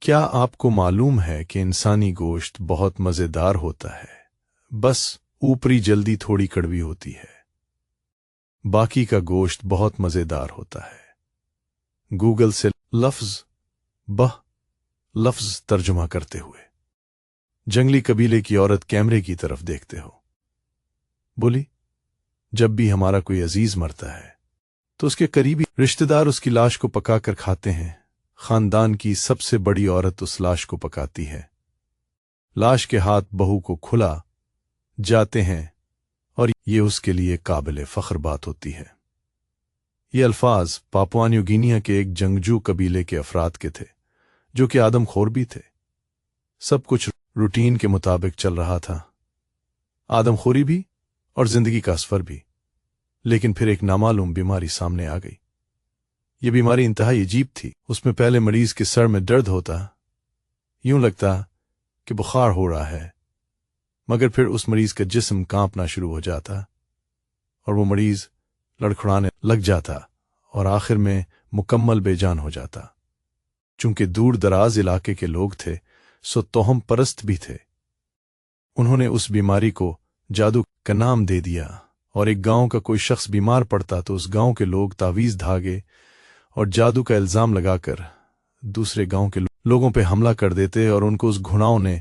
کیا آپ کو معلوم ہے کہ انسانی گوشت بہت مزیدار ہوتا ہے، بس اوپری جلدی تھوڑی کڑوی ہوتی ہے۔ باقی کا گوشت بہت مزیدار ہوتا ہے۔ گوگل سے لفظ ترجمہ کرتے ہوئے جنگلی قبیلے کی عورت کیمرے کی طرف دیکھتے ہو بولی، جب بھی ہمارا کوئی عزیز مرتا ہے تو اس کے قریبی رشتہ دار اس کی لاش کو پکا کر کھاتے ہیں۔ خاندان کی سب سے بڑی عورت اس لاش کو پکاتی ہے۔ لاش کے ہاتھ بہو کو کھلا جاتے ہیں اور یہ اس کے لیے قابل فخر بات ہوتی ہے۔ یہ الفاظ پاپوا نیو گینیا کے ایک جنگجو قبیلے کے افراد کے تھے، جو کہ آدم خور بھی تھے۔ سب کچھ روٹین کے مطابق چل رہا تھا، آدم خوری بھی اور زندگی کا سفر بھی، لیکن پھر ایک نامعلوم بیماری سامنے آ گئی۔ یہ بیماری انتہائی عجیب تھی۔ اس میں پہلے مریض کے سر میں درد ہوتا، یوں لگتا کہ بخار ہو رہا ہے، مگر پھر اس مریض کا جسم کانپنا شروع ہو جاتا اور وہ مریض لڑکھڑانے لگ جاتا اور آخر میں مکمل بے جان ہو جاتا۔ چونکہ دور دراز علاقے کے لوگ تھے سو توہم پرست بھی تھے، انہوں نے اس بیماری کو جادو کا نام دے دیا، اور ایک گاؤں کا کوئی شخص بیمار پڑتا تو اس گاؤں کے لوگ تعویذ دھاگے اور جادو کا الزام لگا کر دوسرے گاؤں کے لوگوں پہ حملہ کر دیتے اور ان کو اس گھناؤں نے